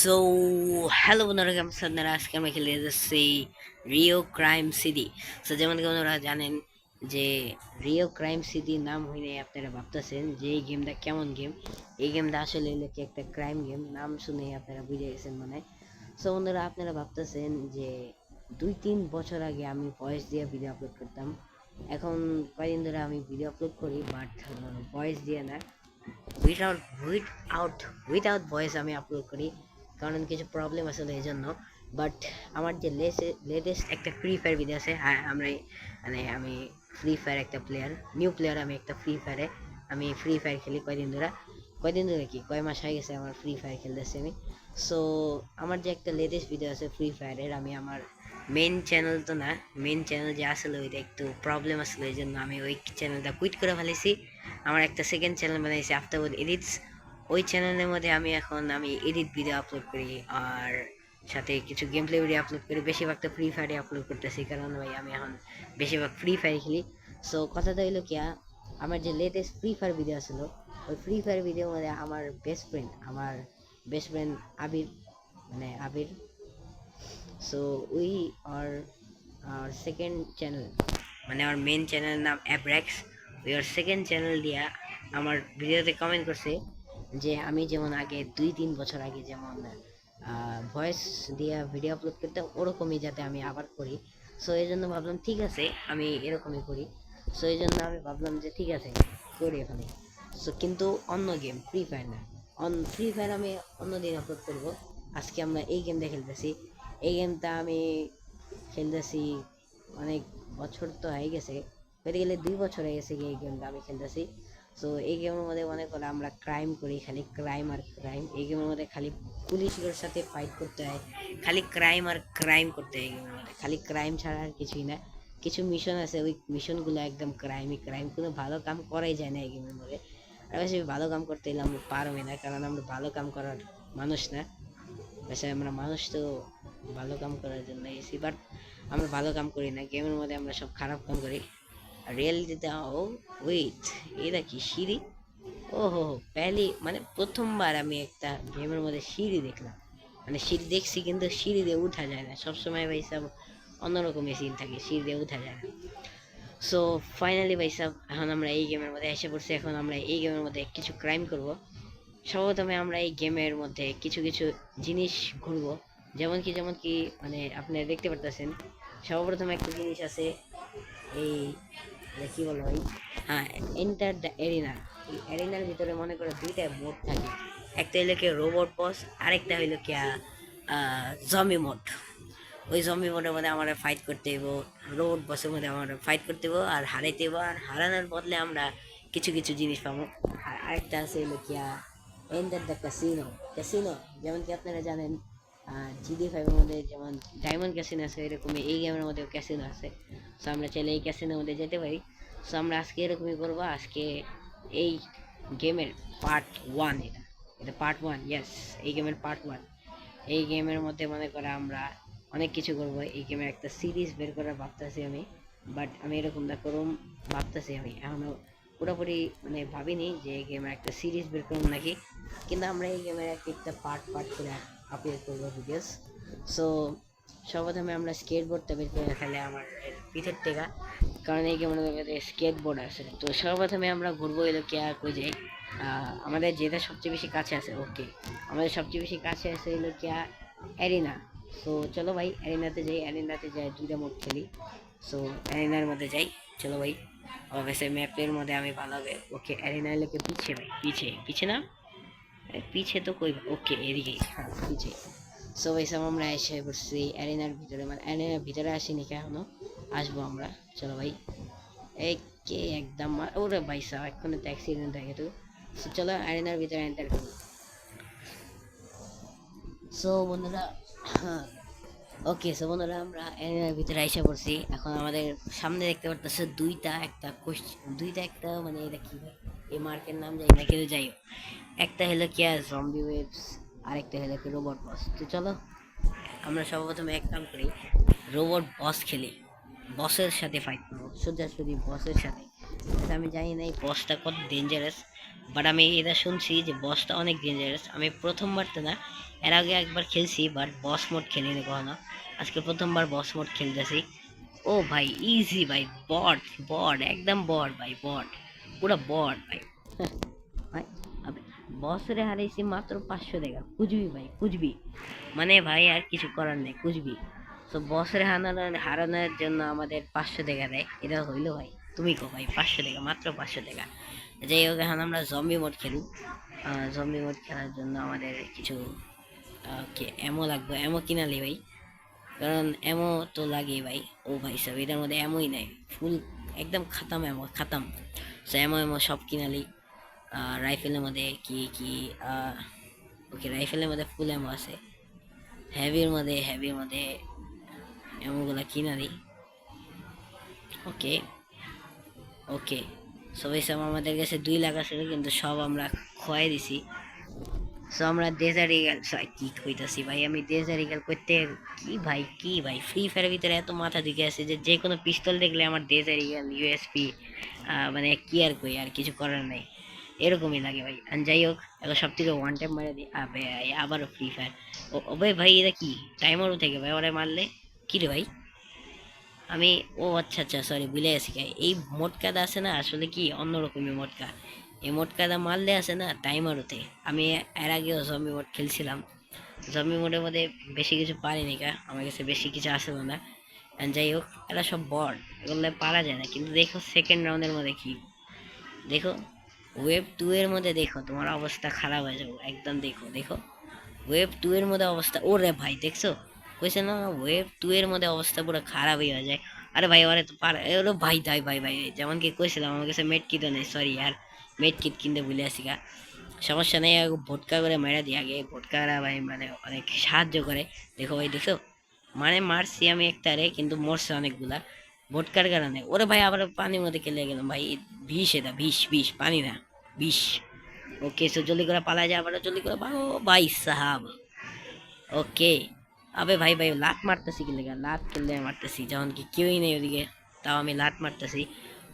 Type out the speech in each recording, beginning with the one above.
So hello বন্ধুরা, কেমন আছেন আপনারা? আজকে আমরা খেলে যাচ্ছি রিও ক্রাইম সিটি। সো যেমন কি বন্ধুরা জানেন যে রিও ক্রাইম সিটি নাম হইলে আপনারা ভাবতেছেন যে এই গেমটা কেমন গেম। এই গেমটা আসলে হলো কি একটা ক্রাইম গেম, নাম শুনে আপনারা বুঝে গেছেন মানে। সো বন্ধুরা, আপনারা ভাবতেছেন যে 2-3 বছর আগে আমি ভয়েস দিয়ে ভিডিও আপলোড করতাম, এখন কয়েকদিন ধরে আমি ভিডিও আপলোড করি বাট ভয়েস দিয়ে না, উইথাউট উইথআউট উইথআউট ভয়েস আমি আপলোড করি, কারণ কিছু প্রবলেম আসলে এই জন্য। বাট আমার যে লেটেস্ট একটা ফ্রি ফায়ার ভিডিও আছে, হ্যাঁ আমরা মানে আমি ফ্রি ফায়ার একটা প্লেয়ার, নিউ প্লেয়ার, আমি একটা ফ্রি ফায়ারে আমি ফ্রি ফায়ার খেলি কয়দিন ধরে কি কয় মাস হয়ে গেছে আমার ফ্রি ফায়ার খেলতেছি আমি। সো আমার যে একটা লেটেস্ট ভিডিও আছে ফ্রি ফায়ারের, আমি আমার মেন চ্যানেল তো না, মেন চ্যানেল যে আসলে ওইটা একটু প্রবলেম আসলে, এই জন্য আমি ওই চ্যানেলটা কুইট করে ফেলেছি। আমার একটা সেকেন্ড চ্যানেল বানাইছি আফটারউড এডিটস। ওই চ্যানেলের মধ্যে আমি এডিট ভিডিও আপলোড করি, আর সাথে কিছু গেম প্লে ভিডিও আপলোড করি। বেশিরভাগ তো ফ্রি ফায়ারে আপলোড করতেছি, কারণ ভাই আমি এখন বেশিরভাগ ফ্রি ফায়ার খেলি। সো কথাটা হইলো কিয়া, আমার যে লেটেস্ট ফ্রি ফায়ার ভিডিও ছিল, ওই ফ্রি ফায়ার ভিডিওর মধ্যে আমার বেস্ট ফ্রেন্ড আবির, মানে Abir. So we are second channel, মানে আমার মেন চ্যানেলের নাম অ্যাব্রেক্স, ওই আর সেকেন্ড চ্যানেল দিয়া আমার ভিডিওতে কমেন্ট করছে যে আমি যেমন আগে 2-3 বছর আগে যেমন ভয়েস দিয়া ভিডিও আপলোড করতাম, ওরকমই যাতে আমি আবার করি। সো এই জন্য ভাবলাম ঠিক আছে আমি এরকমই করি। সো এই জন্য আমি ভাবলাম যে ঠিক আছে করি এখানে। সো কিন্তু অন্য গেম, ফ্রি ফায়ার না। ফ্রি ফায়ার আমি অন্য দিন আপলোড করবো। আজকে আমরা এই গেমটা খেলতেছি। এই গেমটা আমি খেলতেছি অনেক বছর তো হয়ে গেছে, বলতে গেলে 2 বছর হয়ে গেছে এই গেমটা আমি খেলতেছি। সো এই গেমের মধ্যে মনে করো আমরা ক্রাইম করি, খালি ক্রাইম আর ক্রাইম। এই গেমের মধ্যে খালি পুলিশের সাথে ফাইট করতে হয়, খালি ক্রাইম আর ক্রাইম করতে হয়। এই গেমের মধ্যে খালি ক্রাইম ছাড়া আর কিছুই না। কিছু মিশন আছে, ওই মিশনগুলো একদম ক্রাইমই ক্রাইম, কোনো ভালো কাম করাই যায় না এই গেমের মধ্যে। আর বেশি ভালো কাম করতে এলে আমরা পারবই না, কারণ আমরা ভালো কাম করার মানুষ না। বেশি আমরা মানুষ তো ভালো কাম করার জন্য এসি, বাট আমরা ভালো কাম করি না গেমের মধ্যে, আমরা সব খারাপ কাম করি। আর রিয়েলিটিতে ও ওয়েট, এটা কি সিঁড়ি? ও হো হো, মানে প্রথমবার আমি একটা গেমের মধ্যে সিঁড়ি দেখলাম। মানে সিঁড়ি দেখছি কিন্তু সিঁড়ি দিয়ে উঠা যায় না, সবসময় ভাই সব অন্যরকমের সিন থাকে, সিঁড়ি দিয়ে উঠা যায় না। সো ফাইনালি ভাই সাহেব, এখন আমরা এই গেমের মধ্যে এসে পড়ছি। এখন আমরা এই গেমের মধ্যে কিছু ক্রাইম করব। সর্বপ্রথমে আমরা এই গেমের মধ্যে কিছু কিছু জিনিস ঘুরবো, যেমন কি মানে আপনি দেখতে পারতেছেন। সর্বপ্রথম একটা জিনিস আছে, এই কি বলো ভাই, হ্যাঁ, এন্টার দ্য এরিনা। এই এরিনার ভিতরে মনে করো দুইটা মোড থাকে, একটা হইলো কি রোবট বস, আরেকটা হইলো কি জমি মোড। ওই জম্বি মোডের মধ্যে আমরা ফাইট করতে হইব, রোড বসের মধ্যে আমরা ফাইট করতে হইব, আর হারাইতে হইব। আর হারানোর বদলে আমরা কিছু কিছু জিনিস পাবো। আর আরেকটা আছে হলো কিয়া এন্টার দ্য ক্যাসিনো। ক্যাসিনো যেমন কি আপনারা জানেন, GD5 এর মধ্যে যেমন ডায়মন্ড ক্যাসিনো আছে, এরকমই এই গেমের মধ্যেও ক্যাসিনো আছে। সো আমরা চাইলে এই ক্যাসিনোর মধ্যে যেতে পারি। সো আমরা আজকে এরকমই করবো। আজকে এই গেমের পার্ট 1, এটা এটা পার্ট 1, ইয়েস, এই গেমের পার্ট 1। এই গেমের মধ্যে মনে করে আমরা অনেক কিছু করবো। এই গেমের একটা সিরিজ বের করার ভাবতেছি আমি, বাট আমি এরকমটা করুম ভাবতেছি। আমি এখনো পুরোপুরি মানে ভাবিনি যে এই গেমের একটা সিরিজ বের করুম নাকি, কিন্তু আমরা এই গেমের একটা পার্ট পার্ট করে আপলোড করবো ভিডিওস। সো সর্বপ্রথমে আমরা স্কেট বোর্ডটা বের করে ফেলে আমার পিঠের থেকে, কারণ এই গেমের মধ্যে স্কেট বোর্ড আছে। তো সর্বপ্রথমে আমরা ঘুরবো এলো কে আর কই যাই, আমাদের যেটা সবচেয়ে বেশি কাছে আছে, ওকে, আমাদের সবচেয়ে বেশি কাছে আছে এলো কে অ্যারিনা। সো চলো ভাই অ্যারিনাতে যাই, অ্যারিনাতে যাই দুইটা মোড খেলি। সো অ্যারিনার মধ্যে যাই, চলো ভাই। অবশ্যই ম্যাপের মধ্যে আমি ভালো হবে। ওকে, অ্যারিনার লোকে পিছে ভাই, পিছে পিছে না, পিছে তো কই, ওকে এদিকে, হ্যাঁ পিছে। সো ভাই সব আমরা এসে পড়ছি অ্যারিনার ভিতরে, মানে অ্যারিনার ভিতরে আসিনি কে এখনো, আসবো আমরা। চলো ভাই, এই কে একদম ওরে ভাই সাহেব, এক্ষুনি তো অ্যাক্সিডেন্ট হয়ে গেছে। সো চলো অ্যারিনার ভিতরে এন্টার করি। সো বন্ধুরা, হ্যাঁ, ওকে, সো বন্ধুরা আমরা এর ভিতরে আইসা পড়ছি। এখন আমাদের সামনে দেখতে পারতেছে দুইটা একটা, মানে এটা কি ভাই, এই মার্কের নাম জানি না, কিন্তু যাই হোক, একটা হলো কি জম্বি ওয়েবস, আরেকটা হলো কি রোবট বস। তো চলো আমরা সর্বপ্রথমে এক কাম করি, রোবট বস খেলি, বসের সাথে ফাইট করবো, সোজাসুজি বসের সাথে। আমি জানি না এই বসটা কত ডেঞ্জারাস, বাট আমি এটা শুনছি যে বসটা অনেক ডেঞ্জারাস। আমি প্রথমবার তো না, এর আগে একবার খেলছি, বাট বস মোড খেলিনি কখনো। আজকে প্রথমবার বস মোড খেলতেছি। ও ভাই ইজি ভাই, বট বট একদম বট ভাই, বট পুরো বট ভাই। ভাই আমি বসরে হারাইছি মাত্র 500 টাকা, কুচবি ভাই কুচবি, মানে ভাই আর কিছু করার নেই, কুচবি। তো বসরে হারানোর জন্য আমাদের 500 টাকা দেয়, এটা হইলো ভাই? তুমি কো ভাই, 500 টাকা, মাত্র 500 টাকা। যাই হোক, এখন আমরা জম্বি মোড খেলি। জম্বি মোড খেলার জন্য আমাদের কিছু এমো লাগবে, এমো কিনালি ভাই, কারণ এমো তো লাগে ভাই। ও ভাই সাহেব, এটার মধ্যে এমোই নাই, ফুল একদম খাতাম এমো, খাতাম। সো এমো এমো সব কিনালি। রাইফেলের মধ্যে কি কি, ওকে রাইফেলের মধ্যে ফুল এমো আছে। হেভির মধ্যে এমোগুলা কিনালি। ওকে ওকে, সবাই সব আমাদের কাছে 2 লাখ আছে, কিন্তু সব আমরা খোয়াই দিছি। সো আমরা ডেজার্ট ইগল, কি কইতাছি ভাই আমি, ডেজার্ট ইগল করতে, কি ভাই ফ্রি ফায়ারের ভিতরে এত মাথা ঢুকে আছে যে যে কোনো পিস্তল দেখলে আমার ডেজার্ট ইগল ইউএসপি, মানে কি আর কই, আর কিছু করার নাই, এরকমই লাগে ভাই। আর যাই হোক, এখন সব থেকে ওয়ান টাইম মারে দিই, আবে আবারও ফ্রি ফায়ার। ও ভাই ভাই, এটা কি টাইমারও থেকে ভাই ওরা মারলে? কি রে ভাই, আমি, ও আচ্ছা আচ্ছা সরি, ভুলে গেছি গাই, এই মোটকাদা আছে না, আসলে কি অন্যরকমের মোটকা। এই মোটকাদা মারলে আছে না টাইমার ওঠে। আমি এর আগেও জম্বি মোড খেলছিলাম। জম্বি মোডের মধ্যে বেশি কিছু পারিনি, কা আমার কাছে বেশি কিছু আসলো না। And যাই হোক, এরা সব বট, এগুলো পারা যায় না। কিন্তু দেখো সেকেন্ড রাউন্ডের মধ্যে কি, দেখো ওয়েব 2 এর মধ্যে দেখো তোমার অবস্থা খারাপ হয়ে যাবে একদম। দেখো দেখো, ওয়েব 2 এর মধ্যে অবস্থা, ওরে ভাই দেখছো, কইছে না ওয়েব 2 এর মধ্যে অবস্থা পুরো খারাপ হয়ে যায়। আরে ভাই ওরে তো পারে, ওরে ভাই তাই ভাই ভাই, যেমন কি কইছিলাম আমার কাছে মেড কিটও নেই, সরি আর, মেড কিট কিনতে ভুলে আসি গা। সমস্যা নেই, ভোটকা করে মেরা দিই আগে, ভোটকারা ভাই মানে অনেক সাহায্য করে। দেখো ভাই দেখো, মানে মারছি আমি একটারে, কিন্তু মরছে অনেকগুলা ভোটকার কারণে। ওরে ভাই আবার পানির মধ্যে খেলে গেলাম ভাই, বিষ, এটা বিষ, বিষ পানি না, বিষ। ওকে, সো জলদি করে পালা যায়, আবার জলদি করে ভাগো ভাই সাহাব। ওকে, আবে ভাই ভাই লাত মারতেছি কি লেগা, লাত খেললে মারতেছি যখন কি কেউই নেই ওদিকে, তাও আমি লাত মারতেছি।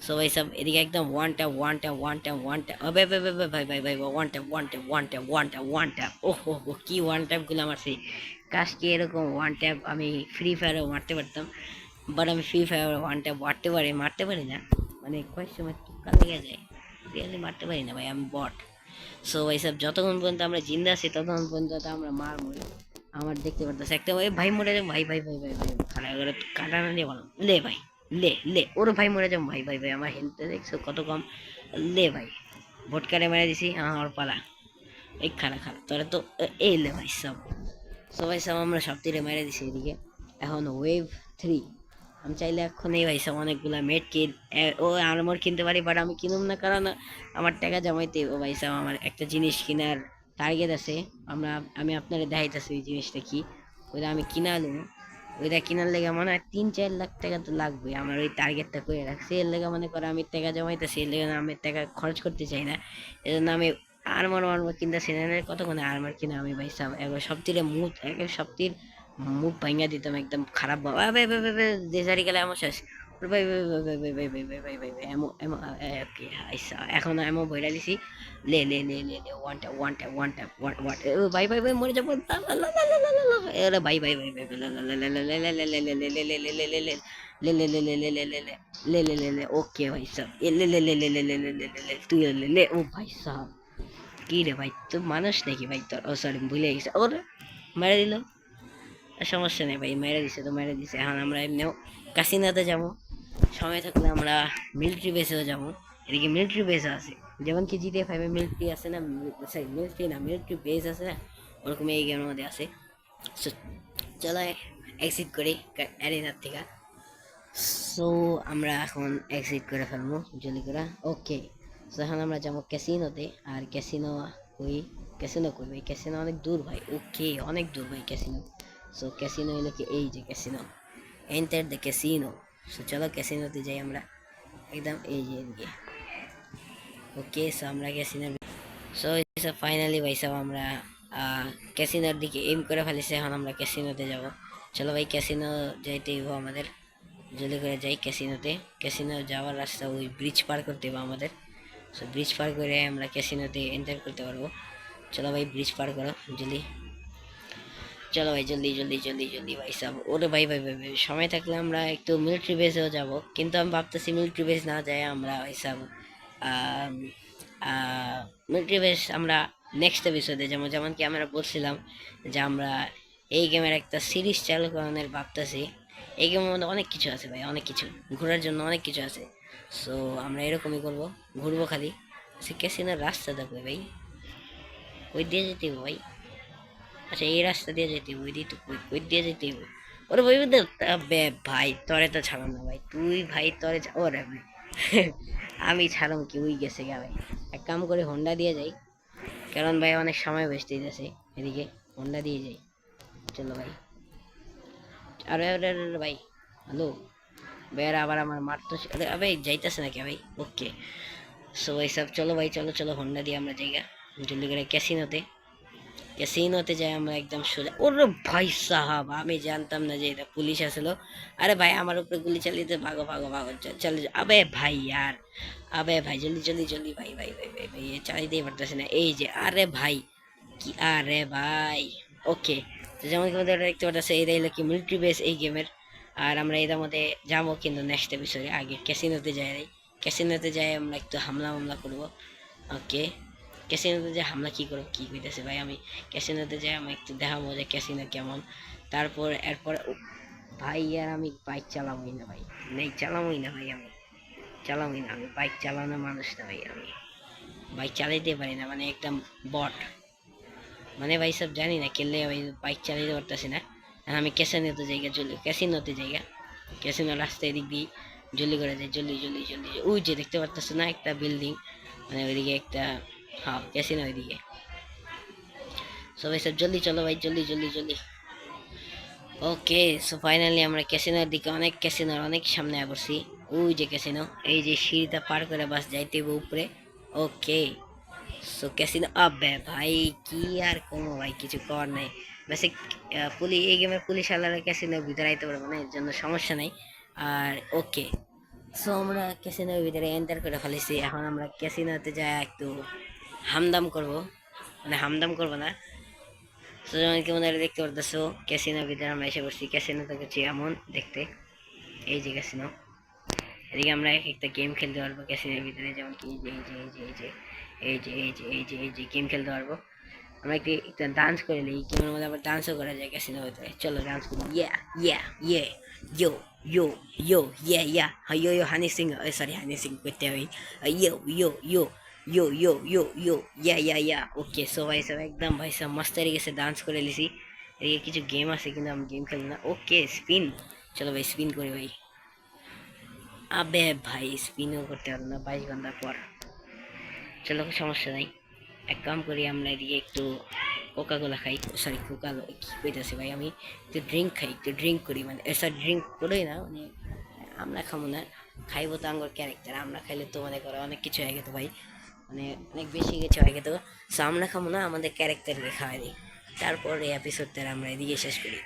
সো ভাই সব এদিকে একদম one tap one tap one tap one tap, আবে আবে আবে, ভাই ভাই ভাই one tap one tap one tap one tap one tap, ওহো হো কি ওয়ান ট্যাপ গুলো মারছি। কাশ কি এরকম ওয়ান ট্যাপ আমি ফ্রি ফায়ারও মারতে পারতাম, বাট আমি ফ্রি ফায়ার ওয়ান ট্যাপ মারতে পারি না, মানে কয়েক সময় টুকা লেগে যায়, রিয়েলি মারতে পারি না ভাই, আমি বট। সো এইসব যতক্ষণ পর্যন্ত আমরা জিন্দা আছি ততক্ষণ পর্যন্ত আমরা মার মরি। আমার দেখতে পারতেছে একটা ওই ভাই মরে যাও, ভাই ভাই ভাই ভাই ভাই খারাপ করে কাটা না দিয়ে বলো, লে ভাই, লে লে ওর ভাই মরে যাও, ভাই ভাই ভাই আমার হেলতে দেখছো কত কম, লে ভাই ভোটকারে মেরে দিছি, আমার পালা, এই খারা খারা তোরা তো, এই লে ভাই সব, সবাই সব আমরা সব তীরে মেরে দিছি এদিকে। এখন ওয়েভ 3, আমি চাইলে এখন এই ভাই সব অনেকগুলা মেড কিট ও আর্মর কিনতে পারি, বাট আমি কিনুম না, কারণ আমার টাকা জমাইতে ও ভাই সব আমার একটা জিনিস কেনার টার্গেট আছে। আমি আপনারা দেখাইতেছি ওই জিনিসটা কি, ওইটা আমি কিনা আলু, ওইটা কিনার লেগে মনে হয় 3-4 লাখ টাকা তো লাগবে, আমার ওই টার্গেটটা করে রাখছি, এর লেগে মনে করে আমি টাকা জমাইতেছি, এর লেগে আমি টাকা খরচ করতে চাই না। এই জন্য আমি আর্মর ওয়ার্মর কিনতেছি না, কতক্ষণে আর্মর কিনা আমি ভাই সব একবার সব তীরে মুখ, এক সব তীর মুখ ভাঙা দিতাম একদম খারাপ বাবা, দেশারি গেলে এমন শেষ। ভাই ভাই ভাই ভাই ভাই ভাই ভাই ভাই ভাই ভাই ভাই এমো এমো, ওকে আইসা এখন এমো বইরা দিছি, লে লে লে লে লে one tap one tap one tap one one, ভাই ভাই ভাই মরে যাবো, এরে ভাই ভাই ভাই ভাই ले ओके भाई साहब, ये ले तू ये ले ओ भाई साहब, কি রে ভাই তুই মানুষ নাকি ভাই, তোর ও সরি ভুলে গেছে, ওর মেরে দিল, সমস্যা নেই ভাই, মেরে দিছে তো মেরে দিছে। এখন আমরা এমনিও কাসিনাতে যাবো, সময় থাকলে আমরা মিলিটারি বেসেও যাবো, এদিকে মিলিটারি বেসও আছে, যেমন কি GTA 5 এ মিলিটারি আছে না, সরি মিলিটারি না, মিলিটারি বেস আছে না, ওরকম এই গেমের মধ্যে আছে। So, চলো এক্সিট করি অ্যারেনার থেকে। সো আমরা এখন এক্সিট করে ফেলবো জলদি করে, ওকে। সো এখন আমরা যাবো ক্যাসিনোতে, আর ক্যাসিনো কই, ক্যাসিনো কই ভাই, ক্যাসিনো অনেক দূর ভাই, ওকে অনেক দূর ভাই ক্যাসিনো। সো ক্যাসিনো হলো কি এই যে casino, enter the casino. So চলো ক্যাসিনোতে যাই আমরা, একদম এই যে এদিকে। ওকে সো আমরা ক্যাসিনোর, সো ফাইনালি ভাই সব আমরা ক্যাসিনোর দিকে এম করে ফেলেছি, এখন আমরা ক্যাসিনোতে যাব। চলো ভাই ক্যাসিনো যাইতে হইব আমাদের, জলদি করে যাই ক্যাসিনোতে। ক্যাসিনো যাওয়ার রাস্তা ওই ব্রিজ পার করতে হবে আমাদের, সো ব্রিজ পার করে আমরা ক্যাসিনোতে এন্টার করতে পারবো। চলো ভাই ব্রিজ পার করো জলদি, চলো ভাই জলদি জলদি জলদি জলদি ভাই সাব। ওরে ভাই ভাই ভাই ভাই, সময় থাকলে আমরা একটু মিলিটারি বেসেও যাব, কিন্তু আমি ভাবতেছি মিলিটারি বেস না যায় আমরা ভাই সাব মিলিটারি বেস আমরা নেক্সট এপিসোডে যেমন, যেমন কি আমরা বলছিলাম যে আমরা এই গেমের একটা সিরিজ চালু করানোর ভাবতেছি। এই গেমের মধ্যে অনেক কিছু আছে ভাই, অনেক কিছু ঘোরার জন্য অনেক কিছু আছে। সো আমরা এরকমই করবো, ঘুরবো খালি। ক্যাসিনোর রাস্তা দেখো ভাই, ওই দিয়ে যেতে হবে ভাই। আচ্ছা এই রাস্তা দিয়ে যেতে হবে, ওই দিয়ে তো ওই দিয়ে যেতে হবে। ওরে ভাই ওদের বে ভাই তোরে তো ছাড়াম না ভাই, তুই ভাই তোরে ওরে ভাই আমি ছাড়াম কি, ওই গেছে গা ভাই। এক কাম করে হোন্ডা দিয়ে যাই, কারণ ভাই অনেক সময় ওয়েস্ট হয়ে যাচ্ছে এদিকে। হোন্ডা দিয়ে যাই, চলো ভাই। আরে আরে আরে আরে ভাই, হ্যালো ভাইয়ার আবার আমার মারতো, আরে আবে যাইতেছে নাকি ভাই? ওকে, সো ভাই সব চলো ভাই, চলো চলো হোন্ডা দিয়ে আমরা জায়গা জলদি করে ক্যাসিনোতে। ক্যাসিনোতে যাই আমরা একদম সোজা। ওরে ভাই সাহাব, আমি জানতাম না যে এটা পুলিশ আসলো। আরে ভাই আমার উপরে গুলি চালিয়ে দে, ভাগো ভাগো ভাগো, চলে আবে ভাই ইয়ার, আবে ভাই জলদি জলদি জলদি ভাই ভাই ভাই ভাই ভাই চালিয়ে দিয়ে পারতেছি না এই যে। আরে ভাই কি, আরে ভাই ওকে। তো যেমন কি আমাদের দেখতে পারতেছে, এটা হলো কি মিলিটারি বেস এই গেমের। আর আমরা এটার মধ্যে যাবো কিন্তু নেক্সট এপিসোডে, আগে ক্যাসিনোতে যাই। ক্যাসিনোতে যাই আমরা একটু হামলা মামলা করবো। ওকে, ক্যাসিনোতে যে হামলা কি করবো কি কইতেছে ভাই, আমি ক্যাসিনোতে যাই আমি একটু দেখাবো যে ক্যাসিনো কেমন। তারপর এরপর ভাই আর আমি বাইক চালাবোই না ভাই, নেই চালাবোই না ভাই, আমি চালাবোই না, আমি বাইক চালানো মানুষ না ভাই, আমি বাইক চালাইতে পারি না, মানে একদম বট। মানে ভাই সব জানি না খেললে ভাই বাইক চালাইতে পারতেছি না। আর আমি ক্যাসিনোতে জায়গা জলদি, ক্যাসিনোতে জায়গা, ক্যাসিনো রাস্তায় এদিক দিয়ে জলদি করে যায়, জলদি জলদি জলদি। ওই যে দেখতে পারতেছো না একটা বিল্ডিং, মানে ওইদিকে একটা, হ্যাঁ ক্যাসিনো ওইদিকে। সবাই সব জলদি চলো ভাই, জলদি জলদি জলদি। ওকে, সো ফাইনালি আমরা ক্যাসিনোর দিকে, অনেক ক্যাসিনোর অনেক সামনে পড়ছি। ওই যে ক্যাসিনো, এই যে সিঁড়িটা পার করে বাস যাইতে হবে উপরে। ওকে, সো ক্যাসিনো আবে ভাই কি আর কোনো ভাই কিছু করার নাই। বেসিক পুলিশ এই গেমে পুলিশ আলাদা ক্যাসিনোর ভিতরে আইতে পারবো না, এর জন্য সমস্যা নাই। আর ওকে, সো আমরা ক্যাসিনোর ভিতরে এন্টার করে ফেলেছি। এখন আমরা ক্যাসিনোতে যাই একটু হামদাম করব, মানে হামদাম করবো না। তো যেমন কি মনে দেখতে পারতেছো ক্যাসিনোর ভিতরে আমরা এসে পড়ছি। ক্যাসিনো তো কিছু এমন দেখতে, এই যে ক্যাসিনো, এদিকে আমরা এক একটা গেম খেলতে পারবো ক্যাসিনোর ভিতরে, যেমন কি এই যে গেম খেলতে পারবো। আমরা একটু একটা ডান্স করে নিই, গেমের মধ্যে আবার ডান্সও করা যায় ক্যাসিনোর ভিতরে। চলো ডান্স করি, ইয়া ইয়া ইয়ে, ইয়ো ইয়ো ইয়ো ইয়া ইয়া, ইয়ো ইয়ো হানি সিং, সরি হানি সিং করতে হবে, ইয়ো ইয়ো ইয়ো ইয়ো ইয়ো ইয়ো ইয়ো ইয়া ইয়া ইয়া। ওকে, সো ভাই সব একদম ভাই সব মস্ত হয়ে গেছে, ডান্স করে লিছি। এদিকে কিছু গেম আছে কিন্তু আমি গেম খেলবো না। ওকে স্পিন, চলো ভাই স্পিন করি ভাই। আবে ভাই স্পিনও করতে পারবো না 22 ঘন্টা পর। চলো সমস্যা নাই, এক কাম করি আমরা এদিকে একটু কোকা কোলা খাই, সরি কোকা কি কইতাছি ভাই, আমি একটু ড্রিঙ্ক খাই, একটু ড্রিঙ্ক করি, মানে সরি ড্রিঙ্ক করি না, মানে আমরা খাবো না, খাইবো তো আঙ্গর ক্যারেক্টার, আমরা খাইলে তো মনে করো অনেক কিছু হয়ে গেত ভাই, মানে অনেক বেশি কিছু হয়ে গেত। সো আমরা খাবো না, আমাদের ক্যারেক্টারকে খাওয়াই দিই। তারপর এই এপিসোডটা আমরা এদিকে শেষ করি।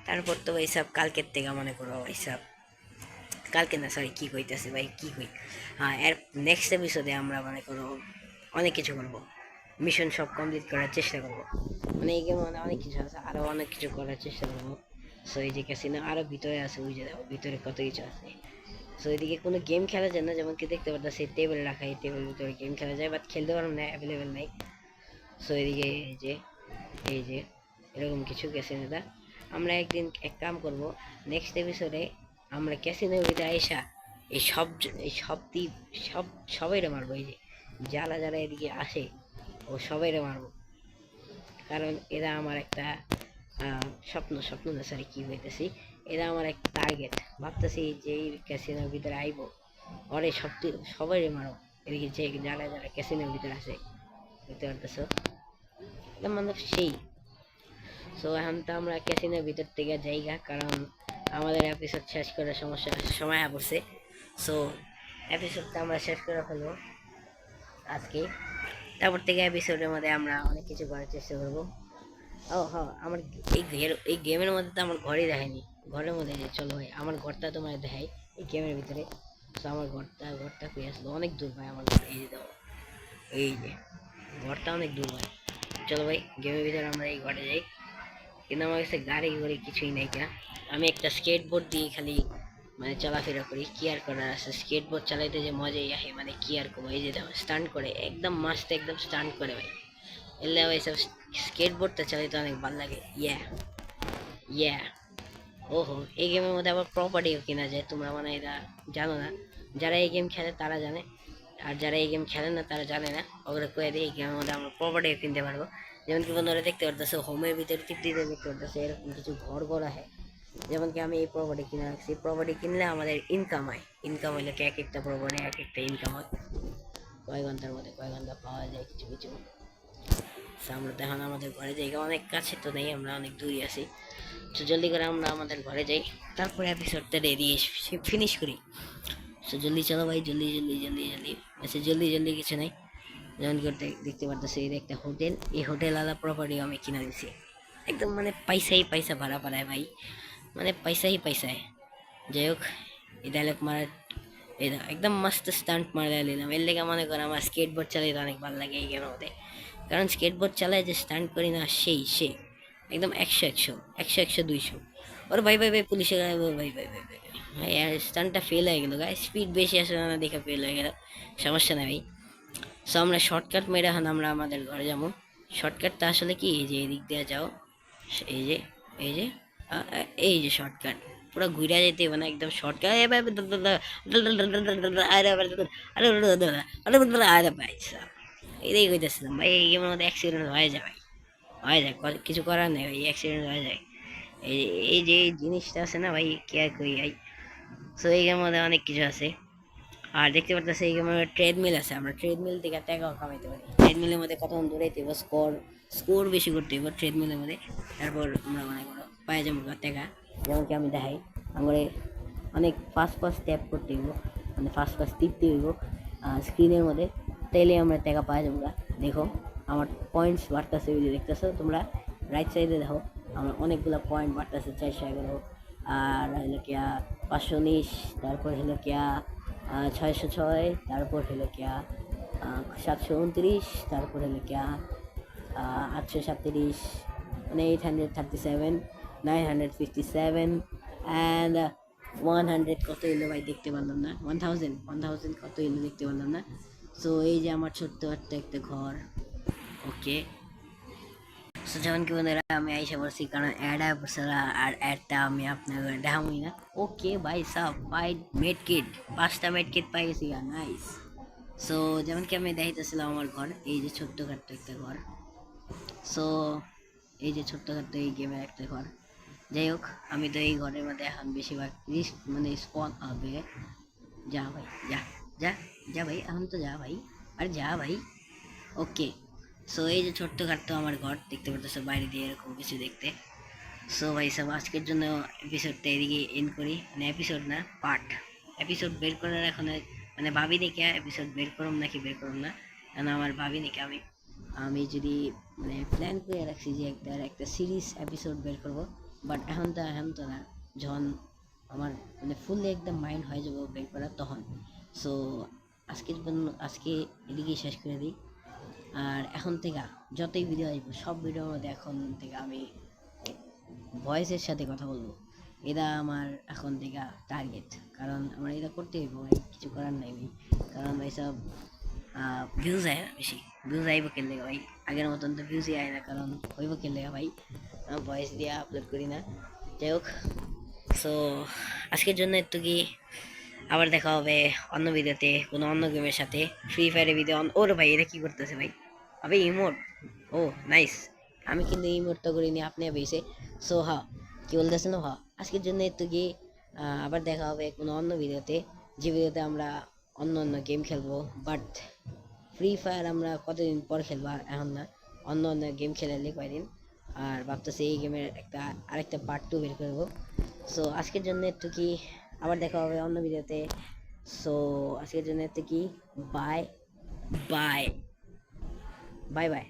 তারপর তো ভাই সব কালকের থেকে মনে করো ভাই সব, কালকে না সরি কি কইতেছি ভাই কি কই, হ্যাঁ এর নেক্সট এপিসোডে আমরা মনে করো অনেক কিছু করবো, মিশন সব কমপ্লিট করার চেষ্টা করবো। মানে এই গেমে মানে অনেক কিছু আছে, আরো অনেক কিছু করার চেষ্টা করবো। সো এই যে ক্যাসিনো আরো ভিতরে আছে, ওই যে ভিতরে কত কিছু আছে। সো এদিকে কোনো গেম খেলা যায় না, যেমন কি দেখতে পারতেছি টেবিল রাখা, এই টেবিল ভিতরে গেম খেলা যায়, বাট খেলতে পারবো না, অ্যাভেলেবেল নাই। সো এদিকে এই যে এরকম কিছু ক্যাসিনোটা আমরা একদিন এক কাম করব, নেক্সট এপিসোডে আমরা ক্যাসিনোর ভিতরে আইসা এই সব এই সব দ্বীপ সব সবাইরে মারবো, এই যে যারা যারা এদিকে আসে ও সবাইরে মারবো, কারণ এরা আমার একটা স্বপ্ন, স্বপ্ন না সরি কি হইতেছি, এরা আমার একটা টার্গেট। ভাবতেছি যে এই ক্যাসিনোর ভিতরে আইবো, ওরে সব সবাইরে মারো, এদিকে যে যারা যারা ক্যাসিনোর ভিতরে আসে, বুঝতে পারতেছো মানে সেই। সো এখন তো আমরা ক্যাসিনোর ভিতর থেকে যাইগা, কারণ আমাদের এপিসোড শেষ করার সময় পড়ছে। সো এপিসোডটা আমরা শেষ করে ফেলবো আজকে। তারপর থেকে এপিসোডের মধ্যে আমরা অনেক কিছু করার চেষ্টা করবো। ও হ্যাঁ, আমার এই গেমের মধ্যে তো আমার ঘরই দেখায়নি, ঘরের মধ্যে যে চলো ভাই আমার ঘরটা তোমার দেখাই এই গেমের ভিতরে। তো আমার ঘরটা পেয়ে আসলো অনেক দূর ভাই আমার ঘর, এই যে দেখো, এই যে ঘরটা অনেক দূর ভাই। চলো ভাই গেমের ভিতরে আমরা এই ঘরে যাই, কিন্তু আমার কাছে গাড়ি ঘড়ি কিছুই নাই কিনা। আমি একটা স্কেটবোর্ড দিয়ে খালি মানে চলাফেরা করি, কি আর করার আছে, স্কেটবোর্ড চালাইতে যে মজাই আসে, মানে কি আর করবো। এই যে দেখো স্টান্ট করে একদম মাস্ত, একদম স্টান্ট করে ভাই। এলে ভাই সব স্কেটবোর্ডটা চালাইতে অনেক ভালো লাগে। ইয়া ইয়া ওহো, এই গেমের মধ্যে আবার প্রপার্টিও কেনা যায়, তোমরা মানে এটা জানো না। যারা এই গেম খেলে তারা জানে, আর যারা এই গেম খেলে না তারা জানে না। ওগুলো কয়ে দিই, এই গেমের মধ্যে আমরা প্রপার্টিও কিনতে পারবো। যেমন কি বন্ধুরা দেখতে পারতেছে হোমের ভিতরে টিপ দিতে দেখতে পারতেছে এরকম কিছু ঘর করা হয়। যেমন কি আমি এই প্রপার্টি কিনে রাখছি, প্রপার্টি কিনলে আমাদের ইনকাম হয়, ইনকাম হইলে কি এক একটা প্রপার্টি এক একটা ইনকাম হয়। কয় ঘন্টার মধ্যে কয় ঘন্টা পাওয়া যায় কিছু কিছু। So, আমরা তো এখন আমাদের ঘরে যাই, অনেক কাছে তো নেই, আমরা অনেক দূরে আছি। তো জলদি করে আমরা আমাদের ঘরে যাই, তারপরে এপিসোডটা রেডি ফিনিশ করি। তো জলদি চলো ভাই, জলদি জলদি জলদি জলদি। আচ্ছা জলদি জলদি কিছু নাই, যেমন করতে দেখতে পারতেছি এই একটা হোটেল, এই হোটেল আলা প্রপার্টি আমি কিনে দিছি। একদম মানে পয়সাই পয়সা ভরা পড়ায় ভাই, মানে পয়সাই পয়সায়। যাই হোক, এই ডায়লগ মারার এই একদম মস্ত স্টান্ট মারা নিলাম। এর লেগে মনে করো আমার স্কেটবোর্ড চালাইতে অনেক ভালো লাগে এই গেমের মধ্যে। কারণ স্কেটবোর্ড চালায় যে স্টান্ট করি না, সেই একদম একশো একশো একশো একশো 200। ওর ভাই ভাই ভাই পুলিশে ভাই ভাই ভাই ভাই ভাই ভাই, আর স্টান্টটা ফেল হয়ে গেল গায়ে, স্পিড বেশি আসলে না দেখে ফেল হয়ে গেল। সমস্যা নেই ভাই। সো আমরা শর্টকাট মেরে এখন আমরা আমাদের ঘরে যাবো। শর্টকাটটা আসলে কি, এই যে এদিক দিয়ে যাও, এই যে এই যে এই যে শর্টকাট, পুরো ঘুরে যেতে হবে না, একদম শর্টকাট। আরে ভাই এটাই কইতেছিলাম ভাই, এই গেমের মধ্যে অ্যাক্সিডেন্ট হয়ে যায় ভাই, হয়ে যায়, কিছু করার নেই ভাই, অ্যাক্সিডেন্ট হয়ে যায়। এই এই যে এই জিনিসটা আছে না ভাই, কে আর কই ভাই। সো এই গেমের মধ্যে অনেক কিছু আছে। আর দেখতে পারতেছে এই গেমের ট্রেডমিল আছে, আমরা ট্রেডমিল থেকে টাকাও কামাইতে পারি। ট্রেডমিলের মধ্যে কতক্ষণ দৌড়াইতে হবে, স্কোর বেশি করতে হবে ট্রেডমিলের মধ্যে। তারপর আমরা মনে করো পায়ে যাবো টাকা। যেমন কি আমি দেখাই, আমার অনেক ফাস্ট ফাস্ট ট্যাপ করতে হইব, মানে ফাস্ট ফাস্ট টিপতে হইব স্ক্রিনের মধ্যে, তাইলে আমরা টাকা পাওয়া যাবো। দেখো আমার পয়েন্টস বাড়তেছে, ওই যে দেখতেছো তোমরা রাইট সাইডে দেখো, আমার অনেকগুলো পয়েন্ট বাড়তেছে, 411। আর হলো কিয়া 519, তারপর হলো কিয়া 606, তারপর হলো কিয়া 729, তারপর হলো কিয়া 837, মানে 837, 957 অ্যান্ড 100 কত এলো ভাই দেখতে পারলাম না, 1000 কত এলো দেখতে পারলাম না। সো এই যে আমার ছোট্ট একটা ঘর। ওকে, সো যেমন কি বন্ধুরা আমি আইসা পড়ছি, কারণ অ্যাড আসছিলো আর অ্যাডটা আমি আপনাকে দেখাবই না। ওকে ভাই সব পাই মেড কিট, 5টা মেড কিট পাই গেছি, নাইস। সো যেমন কি আমি দেখাইতেছিলাম আমার ঘর, এই যে ছোট্টখাট্ট একটা ঘর। সো এই যে ছোট্টখাট্ট এই গেমের একটা ঘর। যাই হোক, আমি তো এই ঘরের মধ্যে এখন বেশিরভাগ রিস্ক মানে স্পন হবে। যা ভাই যা যা যা ভাই, এখন তো যা ভাই, আর যা ভাই। ওকে, সো এই যে ছোট্টখাট্ট আমার ঘর দেখতে পারতেছো, বাইরে দিয়ে এরকম কিছু দেখতে। সো ভাই সব আজকের জন্য এপিসোডটা এদিকে এন্ড করি, মানে এপিসোড না পার্ট। এপিসোড বের করার এখন মানে ভাবি দেখে এপিসোড বের করুম নাকি বের করুম না, কারণ আমার ভাবি নাকি আমি আমি যদি মানে প্ল্যান করে রাখছি যে একটা সিরিজ এপিসোড বের করব, বাট এখন তো না, যখন আমার মানে ফুললি একদম মাইন্ড হয়ে যাবো বের করার তখন। সো আজকে এদিকেই শেষ করে দিই। আর এখন থেকে যতই ভিডিও আসবো সব ভিডিওর মধ্যে এখন থেকে আমি ভয়েসের সাথে কথা বলবো, এটা আমার এখন থেকে টার্গেট। কারণ আমার এটা করতে হইব ভাই, কিছু করার নাই ভাই। কারণ ভাই সব ভিউজ আয় না, বেশি ভিউজ আইব কেন লেগে ভাই, আগের মতন তো ভিউজই আয় না, কারণ হইব কেন লেগে ভাই, ভয়েস দিয়ে আপলোড করি না। যাই হোক, সো আজকের জন্য একটু কি, আবার দেখা হবে অন্য ভিডিওতে কোনো অন্য গেমের সাথে, ফ্রি ফায়ারের ভিডিও। ওর ভাই এটা কি করতেছে ভাই, আবে ইমোট, ও নাইস। আমি কিন্তু ইমোটটা করিনি, আপনি বেছে। সো হ্যাঁ, কি বলতেছেন, হ্যাঁ আজকের জন্য একটু কি, আবার দেখা হবে কোনো অন্য ভিডিওতে, যে ভিডিওতে আমরা অন্য অন্য গেম খেলবো। বাট ফ্রি ফায়ার আমরা কতদিন পর খেলবো, এখন না, অন্য অন্য গেম খেলালে কয়দিন। আর ভাবতেছি এই গেমের আরেকটা পার্ট 2 বের করবো। সো আজকের জন্য একটু কি, আবার দেখা হবে অন্য ভিডিওতে। সো আজকের জন্য একটু কি, বাই বাই বাই বাই।